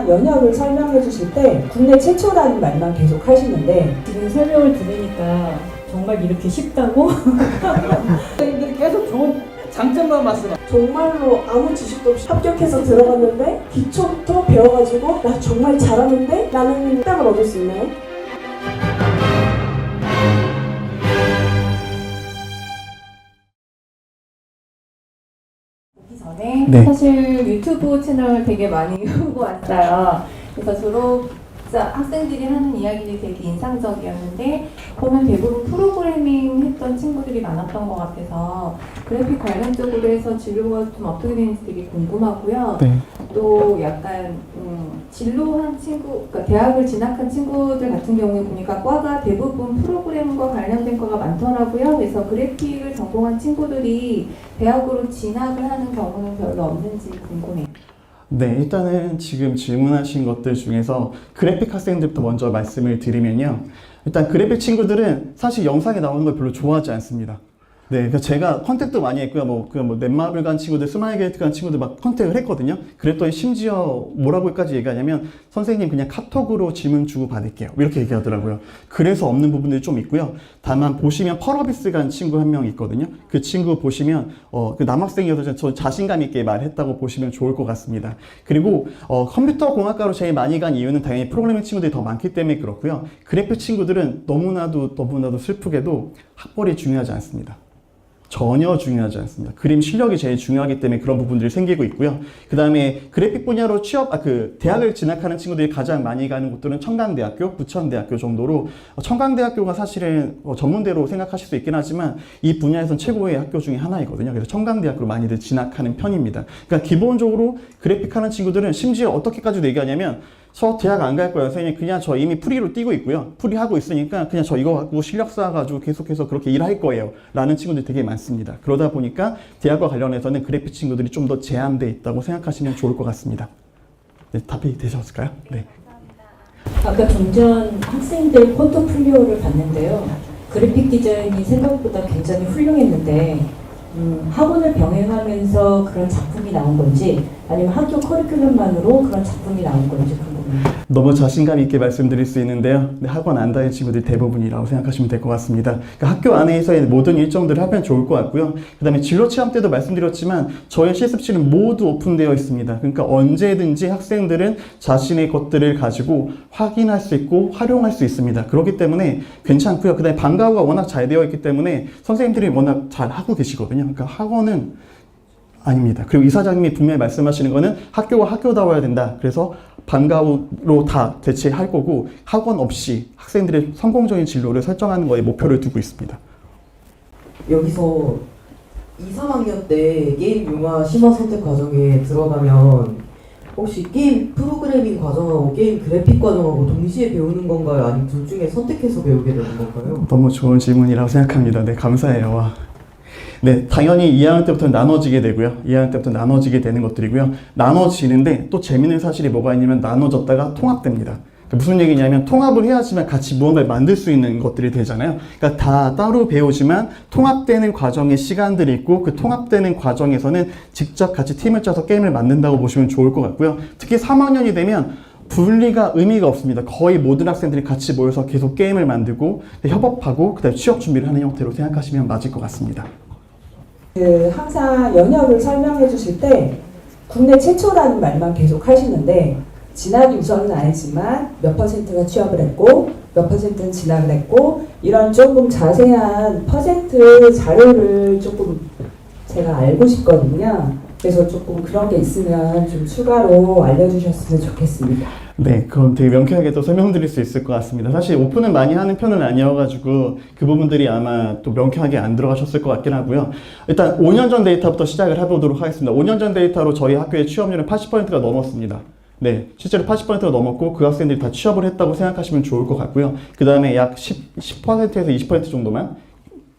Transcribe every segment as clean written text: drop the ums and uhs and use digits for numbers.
연역을 설명해 주실 때 국내 최초라는 말만 계속 하시는데 지금 설명을 들으니까 정말 이렇게 쉽다고? 선생님들이 계속 좋은 장점만 말씀하세요. 정말로 아무 지식도 없이 합격해서 들어갔는데 기초부터 배워가지고 나 정말 잘하는데? 라는 답을 얻을 수 있나요? 오기 전에 네. 사실 유튜브 채널 되게 많이 보고 왔어요. 그래서 졸업자 학생들이 하는 이야기들이 되게 인상적이었는데 보면 대부분 프로그래밍 했던 친구들이 많았던 것 같아서 그래픽 관련적으로 해서 진로가 좀 어떻게 되는지 되게 궁금하고요. 네. 또 약간 진로한 친구, 그러니까 대학을 진학한 친구들 같은 경우에 보니까 과가 대부분 프로그램과 관련된 거가 많더라고요. 그래서 그래픽을 전공한 친구들이 대학으로 진학을 하는 경우는 별로 없는지 궁금해요. 네, 일단은 지금 질문하신 것들 중에서 그래픽 학생들부터 먼저 말씀을 드리면요. 일단 그래픽 친구들은 사실 영상에 나오는 걸 별로 좋아하지 않습니다. 네, 그러니까 제가 컨택도 많이 했고요. 넷마블 간 친구들, 스마일게이트 간 친구들 막 컨택을 했거든요. 그랬더니 심지어 뭐라고까지 얘기하냐면 선생님 그냥 카톡으로 질문 주고 받을게요. 이렇게 얘기하더라고요. 그래서 없는 부분들이 좀 있고요. 다만 보시면 펄어비스 간 친구 한 명 있거든요. 그 친구 보시면 그 남학생이어서 저 자신감 있게 말했다고 보시면 좋을 것 같습니다. 그리고 컴퓨터 공학과로 제일 많이 간 이유는 당연히 프로그래밍 친구들이 더 많기 때문에 그렇고요. 그래픽 친구들은 너무나도 슬프게도 학벌이 중요하지 않습니다. 전혀 중요하지 않습니다. 그림 실력이 제일 중요하기 때문에 그런 부분들이 생기고 있고요. 그 다음에 그래픽 분야로 대학을 진학하는 친구들이 가장 많이 가는 곳들은 청강대학교, 부천대학교 정도로 청강대학교가 사실은 전문대로 생각하실 수 있긴 하지만 이 분야에선 최고의 학교 중에 하나이거든요. 그래서 청강대학교로 많이들 진학하는 편입니다. 그러니까 기본적으로 그래픽 하는 친구들은 심지어 어떻게까지도 얘기하냐면 저 대학 안 갈 거예요. 선생님 그냥 저 이미 프리로 뛰고 있고요. 프리 하고 있으니까 그냥 저 이거 갖고 실력 쌓아가지고 계속해서 그렇게 일할 거예요. 라는 친구들이 되게 많습니다. 그러다 보니까 대학과 관련해서는 그래픽 친구들이 좀 더 제한되어 있다고 생각하시면 좋을 것 같습니다. 네, 답이 되셨을까요? 네. 아까 좀 전 학생들 포트폴리오를 봤는데요. 그래픽 디자인이 생각보다 굉장히 훌륭했는데 학원을 병행하면서 그런 작품이 나온 건지 아니면 학교 커리큘럼만으로 그런 작품이 나온 건지 궁금해요. 너무 자신감 있게 말씀드릴 수 있는데요. 학원 안 다니는 친구들이 대부분이라고 생각하시면 될 것 같습니다. 그러니까 학교 안에서의 모든 일정들을 하면 좋을 것 같고요. 그 다음에 진로 체험 때도 말씀드렸지만 저희 실습실은 모두 오픈되어 있습니다. 그러니까 언제든지 학생들은 자신의 것들을 가지고 확인할 수 있고 활용할 수 있습니다. 그렇기 때문에 괜찮고요. 그 다음에 방과후가 워낙 잘 되어 있기 때문에 선생님들이 워낙 잘 하고 계시거든요. 그러니까 학원은 아닙니다. 그리고 이사장님이 분명히 말씀하시는 거는 학교가 학교다워야 된다. 그래서 방과후로 다 대체할 거고 학원 없이 학생들의 성공적인 진로를 설정하는 거에 목표를 두고 있습니다. 여기서 2, 3학년 때 게임 융화 심화 선택 과정에 들어가면 혹시 게임 프로그래밍 과정하고 게임 그래픽 과정하고 동시에 배우는 건가요? 아니면 둘 중에 선택해서 배우게 되는 건가요? 너무 좋은 질문이라고 생각합니다. 네, 감사해요. 와. 네, 당연히 2학년 때부터 나눠지게 되고요. 2학년 때부터 나눠지게 되는 것들이고요. 나눠지는데 또 재밌는 사실이 뭐가 있냐면 나눠졌다가 통합됩니다. 그러니까 무슨 얘기냐면 통합을 해야지만 같이 무언가를 만들 수 있는 것들이 되잖아요. 그러니까 다 따로 배우지만 통합되는 과정에 시간들이 있고 그 통합되는 과정에서는 직접 같이 팀을 짜서 게임을 만든다고 보시면 좋을 것 같고요. 특히 3학년이 되면 분리가 의미가 없습니다. 거의 모든 학생들이 같이 모여서 계속 게임을 만들고 협업하고 그다음에 취업 준비를 하는 형태로 생각하시면 맞을 것 같습니다. 항상 연역을 설명해 주실 때 국내 최초라는 말만 계속 하시는데 진학이 우선은 아니지만 몇 퍼센트가 취업을 했고 몇 퍼센트는 진학을 했고 이런 조금 자세한 퍼센트 자료를 조금 제가 알고 싶거든요. 그래서 조금 그런 게 있으면 좀 추가로 알려주셨으면 좋겠습니다. 네, 그럼 되게 명쾌하게 또 설명드릴 수 있을 것 같습니다. 사실 오픈을 많이 하는 편은 아니어가지고 그 부분들이 아마 또 명쾌하게 안 들어가셨을 것 같긴 하고요. 일단 5년 전 데이터부터 시작을 해보도록 하겠습니다. 5년 전 데이터로 저희 학교의 취업률은 80%가 넘었습니다. 네, 실제로 80%가 넘었고 그 학생들이 다 취업을 했다고 생각하시면 좋을 것 같고요. 그 다음에 약 10%에서 20% 정도만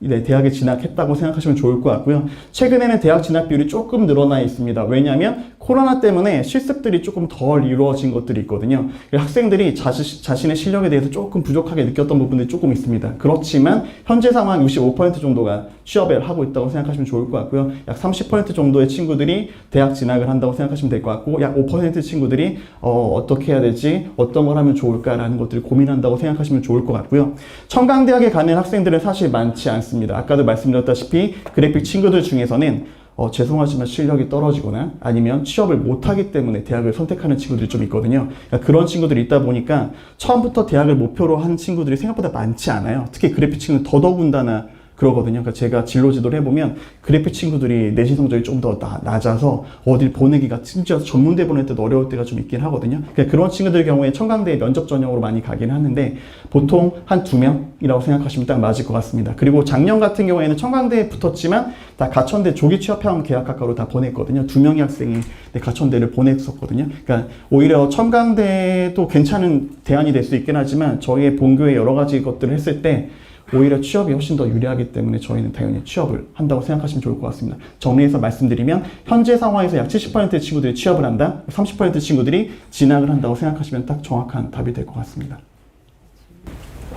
네, 대학에 진학했다고 생각하시면 좋을 것 같고요. 최근에는 대학 진학 비율이 조금 늘어나 있습니다. 왜냐하면 코로나 때문에 실습들이 조금 덜 이루어진 것들이 있거든요. 학생들이 자신의 실력에 대해서 조금 부족하게 느꼈던 부분들이 조금 있습니다. 그렇지만 현재 상황 65% 정도가 취업을 하고 있다고 생각하시면 좋을 것 같고요. 약 30% 정도의 친구들이 대학 진학을 한다고 생각하시면 될 것 같고, 약 5% 친구들이 어떻게 해야 되지? 어떤 걸 하면 좋을까라는 것들을 고민한다고 생각하시면 좋을 것 같고요. 청강대학에 가는 학생들은 사실 많지 않습니다. 아까도 말씀드렸다시피 그래픽 친구들 중에서는 죄송하지만 실력이 떨어지거나 아니면 취업을 못하기 때문에 대학을 선택하는 친구들이 좀 있거든요. 그러니까 그런 친구들이 있다 보니까 처음부터 대학을 목표로 한 친구들이 생각보다 많지 않아요. 특히 그래픽 친구는 더더군다나 그러거든요. 그러니까 제가 진로 지도를 해보면 그래픽 친구들이 내신 성적이 좀 더 낮아서 어딜 보내기가 심지어 전문대 보낼 때도 어려울 때가 좀 있긴 하거든요. 그러니까 그런 친구들 경우에 청강대에 면접 전형으로 많이 가긴 하는데 보통 한 2명이라고 생각하시면 딱 맞을 것 같습니다. 그리고 작년 같은 경우에는 청강대에 붙었지만 다 가천대 조기 취업형 계약학과로 다 보냈거든요. 2명의 학생이 가천대를 보냈었거든요. 그러니까 오히려 청강대도 괜찮은 대안이 될 수 있긴 하지만 저희의 본교의 여러 가지 것들을 했을 때 오히려 취업이 훨씬 더 유리하기 때문에 저희는 당연히 취업을 한다고 생각하시면 좋을 것 같습니다. 정리해서 말씀드리면 현재 상황에서 약 70%의 친구들이 취업을 한다, 30%의 친구들이 진학을 한다고 생각하시면 딱 정확한 답이 될 것 같습니다.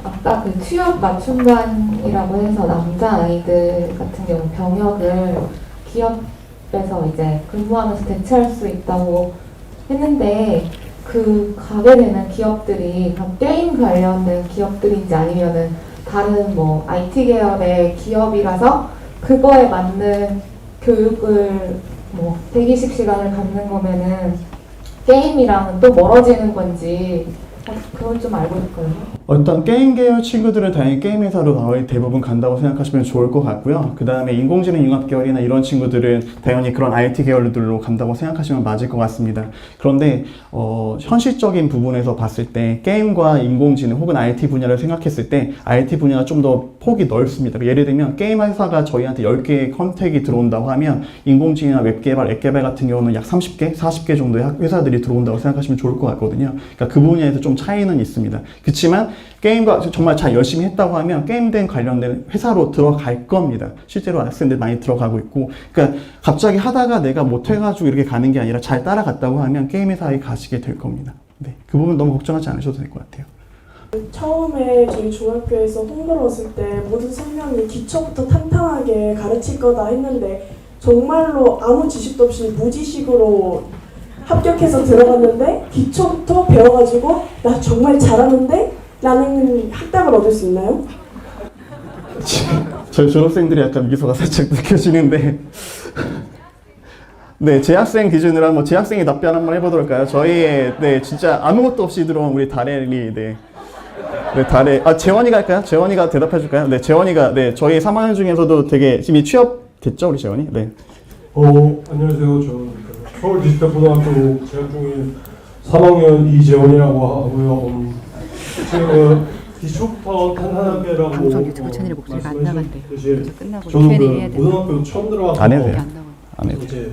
아까 그 취업 맞춤반이라고 해서 남자 아이들 같은 경우 병역을 기업에서 이제 근무하면서 대체할 수 있다고 했는데 그 가게 되는 기업들이 게임 관련된 기업들인지 아니면은 다른 뭐 IT 계열의 기업이라서 그거에 맞는 교육을 뭐 120시간을 받는 거면은 게임이랑은 또 멀어지는 건지 그건 좀 알고 싶거든요. 일단 게임 계열 친구들은 당연히 게임 회사로 거의 대부분 간다고 생각하시면 좋을 것 같고요. 그 다음에 인공지능 융합 계열이나 이런 친구들은 당연히 그런 IT 계열들로 간다고 생각하시면 맞을 것 같습니다. 그런데 현실적인 부분에서 봤을 때 게임과 인공지능 혹은 IT 분야를 생각했을 때 IT 분야가 좀 더 폭이 넓습니다. 예를 들면 게임 회사가 저희한테 10개의 컨택이 들어온다고 하면 인공지능이나 웹개발, 앱개발 같은 경우는 약 30개, 40개 정도의 회사들이 들어온다고 생각하시면 좋을 것 같거든요. 그러니까 그 분야에서 좀 차이는 있습니다. 그렇지만 게임과 정말 잘 열심히 했다고 하면 게임된 관련된 회사로 들어갈 겁니다. 실제로 학생들 많이 들어가고 있고, 그러니까 갑자기 하다가 내가 못해가지고 이렇게 가는 게 아니라 잘 따라갔다고 하면 게임 회사에 가시게 될 겁니다. 네, 그 부분 너무 걱정하지 않으셔도 될 것 같아요. 처음에 저희 중학교에서 홍보를 왔을 때 모든 설명이 기초부터 탄탄하게 가르칠 거다 했는데 정말로 아무 지식도 없이 무지식으로 합격해서 들어갔는데 기초부터 배워가지고 나 정말 잘하는데? 라는 학답을 얻을 수 있나요? 저희 졸업생들이 약간 미소가 살짝 느껴지는데 네, 재학생 기준으로 한번 재학생이 답변 한번 해보도록 할까요? 저희의 네, 진짜 아무것도 없이 들어온 우리 다래리 네, 다래 재원이가 할까요? 재원이가 대답해 줄까요? 네, 재원이가 네, 저희 3학년 중에서도 되게 지금 취업 됐죠, 우리 재원이? 네. 안녕하세요. 저는 서울 디지털고등학교 재학 중인 3학년 이재원이라고 하고요. 지금 기초부터 탄탄하게라고 방송 유튜브 채널에 목소리가 안 나간대요. 그래서 끝나고 저는 Q&A 해야 그 돼요. 고등학교 처음 들어와서 안 해도 돼요. 안 나와. 안 해도 이제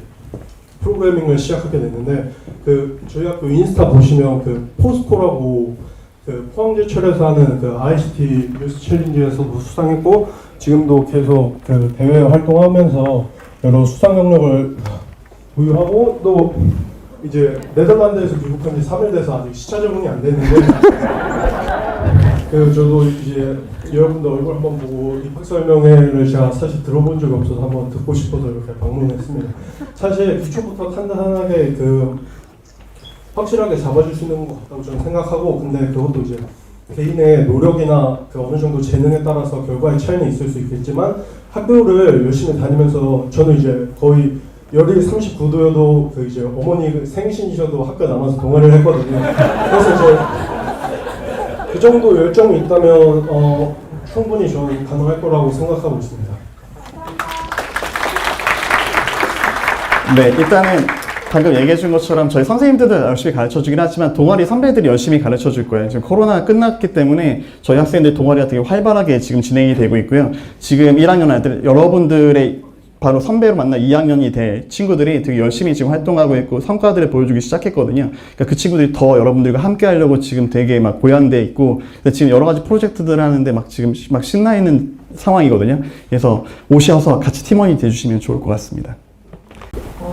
프로그래밍을 시작하게 됐는데 그 저희 학교 인스타 보시면 그 포스코라고 그 포항제철에서 하는 그 ICT 뉴스 챌린지에서도 수상했고 지금도 계속 그 대회 활동하면서 여러 수상 경력을 보유하고 또 이제 네덜란드에서 귀국한 지 3일 돼서 아직 시차 적응이 안 됐는데 그 저도 이제 여러분들 얼굴 한번 보고 입학 설명회를 제가 사실 들어본 적이 없어서 한번 듣고 싶어서 이렇게 방문했습니다. 사실 기초부터 탄탄하게 그 확실하게 잡아줄 수 있는 것 같다고 저는 생각하고 근데 그것도 이제 개인의 노력이나 그 어느 정도 재능에 따라서 결과의 차이는 있을 수 있겠지만 학교를 열심히 다니면서 저는 이제 거의 열이 39도여도 그 이제 어머니 생신이셔도 학교 남아서 동아리를 했거든요. 그래서 이제 그 정도 열정이 있다면 충분히 저는 가능할 거라고 생각하고 있습니다. 네, 일단은 방금 얘기해 준 것처럼 저희 선생님들도 열심히 가르쳐 주긴 하지만 동아리 선배들이 열심히 가르쳐 줄 거예요. 지금 코로나가 끝났기 때문에 저희 학생들 동아리가 되게 활발하게 지금 진행이 되고 있고요. 지금 1학년 아이들 여러분들의 바로 선배로 만난 2학년이 될 친구들이 되게 열심히 지금 활동하고 있고 성과들을 보여주기 시작했거든요. 그러니까 그 친구들이 더 여러분들과 함께 하려고 지금 되게 막 고연돼 있고 지금 여러 가지 프로젝트들을 하는데 막 지금 막 신나 있는 상황이거든요. 그래서 오셔서 같이 팀원이 돼주시면 좋을 것 같습니다.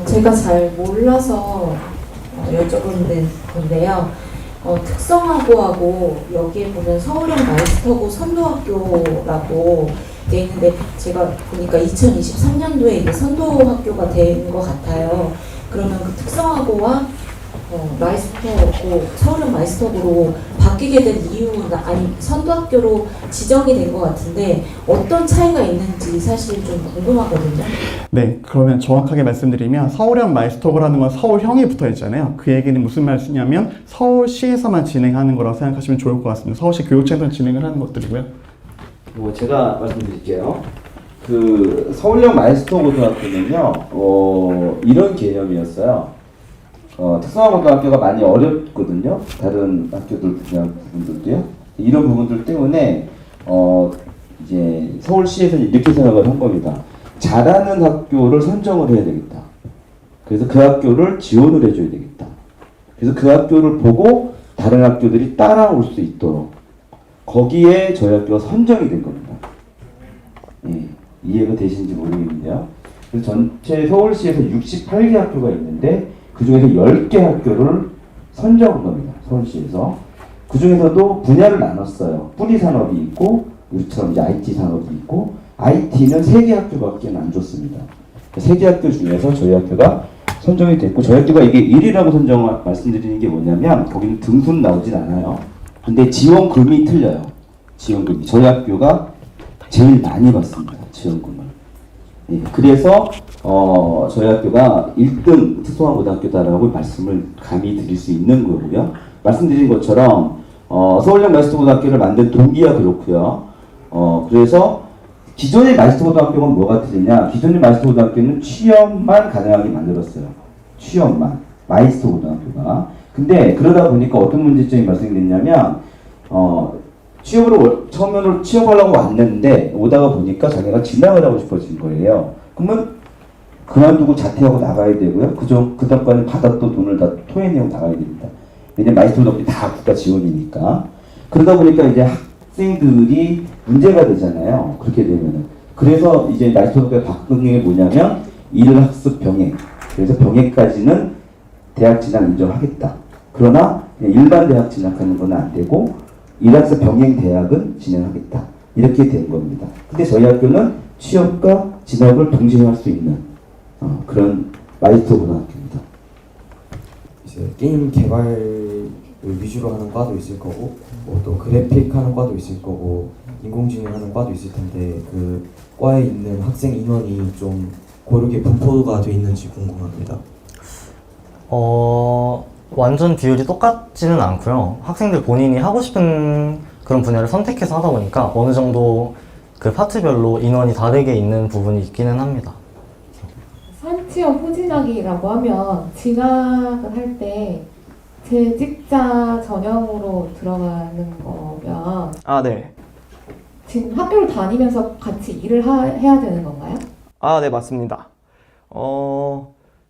제가 잘 몰라서 여쭤보는 건데요. 특성화고하고 여기에 보면 서울형 마이스터고 선도학교라고 돼 있는데 제가 보니까 2023년도에 이게 선도학교가 된 것 같아요. 그러면 그 특성화고와 마이스터고 서울형 마이스터고로 바뀌게 된 이유는 아니 선도학교로 지정이 된 것 같은데 어떤 차이가 있는지 사실 좀 궁금하거든요. 네, 그러면 정확하게 말씀드리면 서울형 마이스터고라는 건 서울형이 붙어 있잖아요. 그 얘기는 무슨 말이냐면 서울시에서만 진행하는 거라고 생각하시면 좋을 것 같습니다. 서울시 교육청에서 진행을 하는 것들이고요. 뭐 제가 말씀드릴게요. 그 서울형 마이스터 고등학교는요, 이런 개념이었어요. 특성화고등학교가 많이 어렵거든요. 다른 학교들 부분들도요. 이런 부분들 때문에 이제 서울시에서 이렇게 생각을 한 겁니다. 잘하는 학교를 선정을 해야 되겠다. 그래서 그 학교를 지원을 해줘야 되겠다. 그래서 그 학교를 보고 다른 학교들이 따라올 수 있도록 거기에 저희 학교가 선정이 된 겁니다. 예, 이해가 되시는지 모르겠는데요. 그래서 전체 서울시에서 68개 학교가 있는데 그 중에서 10개 학교를 선정한 겁니다. 서울시에서. 그 중에서도 분야를 나눴어요. 뿌리 산업이 있고 우리처럼 이제 IT 산업이 있고 IT는 3개 학교밖에 안 줬습니다. 3개 학교 중에서 저희 학교가 선정이 됐고 저희 학교가 이게 1위라고 말씀드리는 게 뭐냐면 거기는 등수는 나오진 않아요. 근데 지원금이 틀려요. 지원금이. 저희 학교가 제일 많이 받습니다. 지원금을. 예, 그래서 저희 학교가 1등 특성화고등학교다라고 말씀을 감히 드릴 수 있는 거고요. 말씀드린 것처럼 서울형 마이스터고등학교를 만든 동기가 그렇고요. 그래서 기존의 마이스터고등학교는 뭐가 틀리냐? 기존의 마이스터고등학교는 취업만 가능하게 만들었어요. 취업만. 마이스터고등학교가. 근데 그러다 보니까 어떤 문제점이 발생됐냐면 처음에는 취업하려고 왔는데 오다가 보니까 자기가 진학을 하고 싶어진 거예요. 그러면 그만두고 자퇴하고 나가야 되고요. 그 다음까지 받았던 돈을 다 토해내고 나가야 됩니다. 왜냐면 마이스터고등학교 다 국가 지원이니까. 그러다 보니까 이제 학생들이 문제가 되잖아요. 그렇게 되면은. 그래서 이제 마이스터고등학교 바꾼 게 뭐냐면 일학습 병행. 그래서 병행까지는 대학 진학 인정하겠다. 그러나 일반 대학 진학하는 건 안 되고 일학습 병행 대학은 진행하겠다. 이렇게 된 겁니다. 근데 저희 학교는 취업과 진학을 동시에 할 수 있는 그런 마이스터 고등학교입니다. 이제 게임 개발을 위주로 하는 과도 있을 거고 또 그래픽 하는 과도 있을 거고 인공지능 하는 과도 있을 텐데 그 과에 있는 학생 인원이 좀 고르게 분포가 돼 있는지 궁금합니다. 완전 비율이 똑같지는 않고요. 학생들 본인이 하고 싶은 그런 분야를 선택해서 하다 보니까 어느 정도 그 파트별로 인원이 다르게 있는 부분이 있기는 합니다. 산취업 후진학이라고 하면 진학을 할 때 재직자 전형으로 들어가는 거면 네. 지금 학교를 다니면서 같이 일을 해야 되는 건가요? 네, 맞습니다.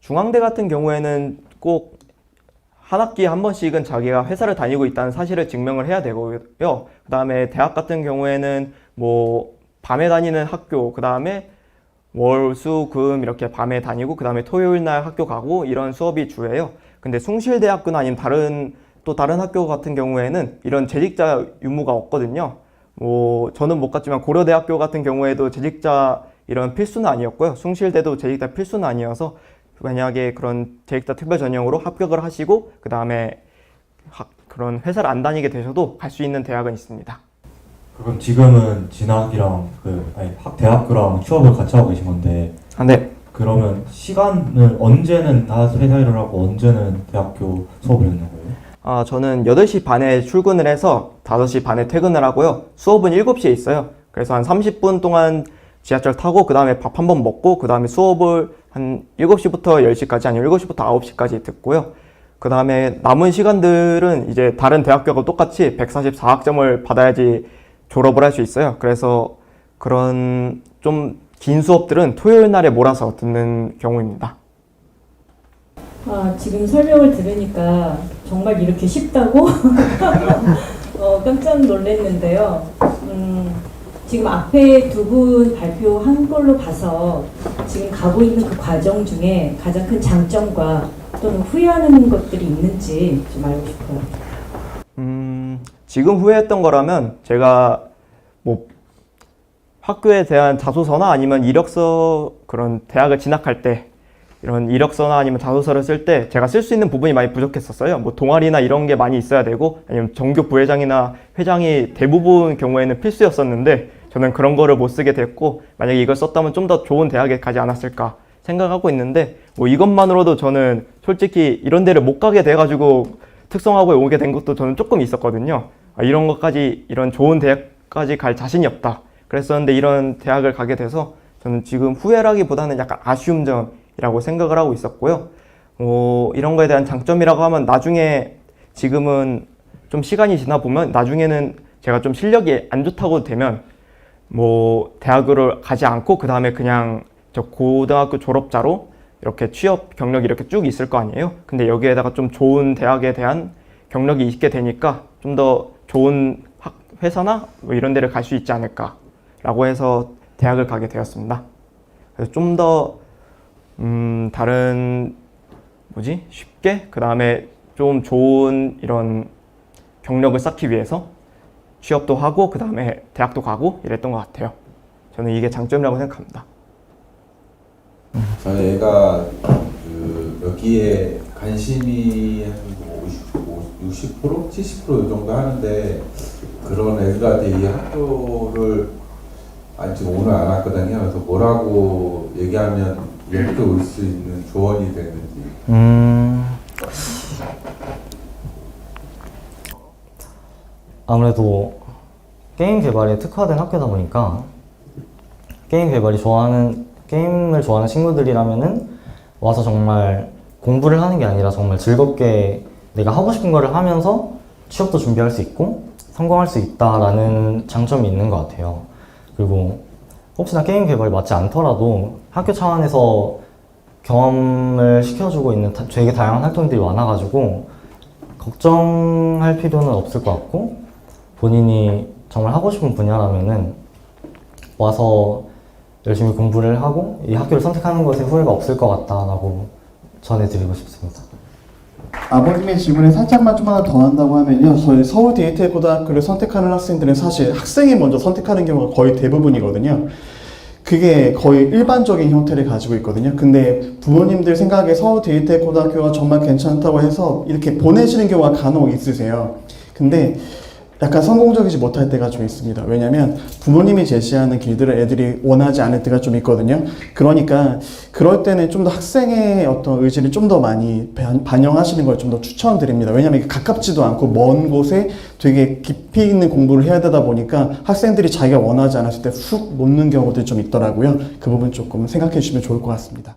중앙대 같은 경우에는 꼭 한 학기에 한 번씩은 자기가 회사를 다니고 있다는 사실을 증명을 해야 되고요. 그 다음에 대학 같은 경우에는 뭐 밤에 다니는 학교, 그 다음에 월, 수, 금 이렇게 밤에 다니고 그 다음에 토요일 날 학교 가고 이런 수업이 주예요. 근데 숭실대학교나 아니면 다른 학교 같은 경우에는 이런 재직자 유무가 없거든요. 뭐 저는 못 갔지만 고려대학교 같은 경우에도 재직자 이런 필수는 아니었고요. 숭실대도 재직자 필수는 아니어서 만약에 그런 재직자 특별 전형으로 합격을 하시고 그 다음에 그런 회사를 안 다니게 되셔도 갈 수 있는 대학은 있습니다. 그럼 지금은 진학이랑 대학교랑 취업을 같이 하고 계신 건데 네. 그러면 시간은 언제는 다 회사 일을 하고 언제는 대학교 수업을 듣는 거예요? 저는 8시 반에 출근을 해서 5시 반에 퇴근을 하고요. 수업은 7시에 있어요. 그래서 한 30분 동안 지하철 타고 그 다음에 밥 한 번 먹고 그 다음에 수업을 한 7시부터 10시까지 아니면 7시부터 9시까지 듣고요. 그 다음에 남은 시간들은 이제 다른 대학교하고 똑같이 144학점을 받아야지 졸업을 할 수 있어요. 그래서 그런 좀 긴 수업들은 토요일 날에 몰아서 듣는 경우입니다. 지금 설명을 들으니까 정말 이렇게 쉽다고 깜짝 놀랐는데요. 지금 앞에 두 분 발표한 걸로 봐서 지금 가고 있는 그 과정 중에 가장 큰 장점과 또는 후회하는 것들이 있는지 좀 알고 싶어요. 지금 후회했던 거라면 제가 뭐 학교에 대한 자소서나 아니면 이력서, 그런 대학을 진학할 때 이런 이력서나 아니면 자소서를 쓸 때 제가 쓸 수 있는 부분이 많이 부족했었어요. 뭐 동아리나 이런 게 많이 있어야 되고, 아니면 전교 부회장이나 회장이 대부분 경우에는 필수였었는데 저는 그런 거를 못 쓰게 됐고, 만약에 이걸 썼다면 좀 더 좋은 대학에 가지 않았을까 생각하고 있는데, 뭐 이것만으로도 저는 솔직히 이런 데를 못 가게 돼가지고 특성화고에 오게 된 것도 저는 조금 있었거든요. 이런 것까지, 이런 좋은 대학까지 갈 자신이 없다 그랬었는데, 이런 대학을 가게 돼서 저는 지금 후회라기보다는 약간 아쉬운 점이라고 생각을 하고 있었고요. 이런 거에 대한 장점이라고 하면, 나중에 지금은 좀 시간이 지나 보면 나중에는 제가 좀 실력이 안 좋다고 되면 뭐 대학을 가지 않고 그 다음에 그냥 저 고등학교 졸업자로 이렇게 취업 경력이 이렇게 쭉 있을 거 아니에요. 근데 여기에다가 좀 좋은 대학에 대한 경력이 있게 되니까 좀 더 좋은 회사나 뭐 이런 데를 갈 수 있지 않을까 라고 해서 대학을 가게 되었습니다. 그래서 좀 더 다른 쉽게 그 다음에 좀 좋은 이런 경력을 쌓기 위해서 취업도 하고 그 다음에 대학도 가고 이랬던 것 같아요. 저는 이게 장점이라고 생각합니다. 저희 애가 여기에 관심이 한 60%? 70% 이 정도 하는데, 그런 애들한테 이 학교를 아직 오늘 안 왔거든요. 그래서 뭐라고 얘기하면 이렇게 올 수 있는 조언이 되는지. 아무래도 게임 개발에 특화된 학교다 보니까 게임을 좋아하는 친구들이라면은 와서 정말 공부를 하는 게 아니라 정말 즐겁게 내가 하고 싶은 거를 하면서 취업도 준비할 수 있고 성공할 수 있다라는 장점이 있는 것 같아요. 그리고 혹시나 게임 개발이 맞지 않더라도 학교 차원에서 경험을 시켜주고 있는 되게 다양한 활동들이 많아가지고 걱정할 필요는 없을 것 같고, 본인이 정말 하고 싶은 분야라면은 와서 열심히 공부를 하고 이 학교를 선택하는 것에 후회가 없을 것 같다라고 전해드리고 싶습니다. 아버님의 질문에 살짝만 좀 하나 더 한다고 하면요, 저희 서울 디지털 고등학교를 선택하는 학생들은 사실 학생이 먼저 선택하는 경우가 거의 대부분이거든요. 그게 거의 일반적인 형태를 가지고 있거든요. 근데 부모님들 생각에 서울 디지털 고등학교가 정말 괜찮다고 해서 이렇게 보내시는 경우가 간혹 있으세요. 근데 약간 성공적이지 못할 때가 좀 있습니다. 왜냐면 부모님이 제시하는 길들을 애들이 원하지 않을 때가 좀 있거든요. 그러니까 그럴 때는 좀 더 학생의 어떤 의지를 좀 더 많이 반영하시는 걸 좀 더 추천드립니다. 왜냐면 이게 가깝지도 않고 먼 곳에 되게 깊이 있는 공부를 해야 되다 보니까 학생들이 자기가 원하지 않았을 때 훅 놓는 경우들이 좀 있더라고요. 그 부분 조금 생각해 주시면 좋을 것 같습니다.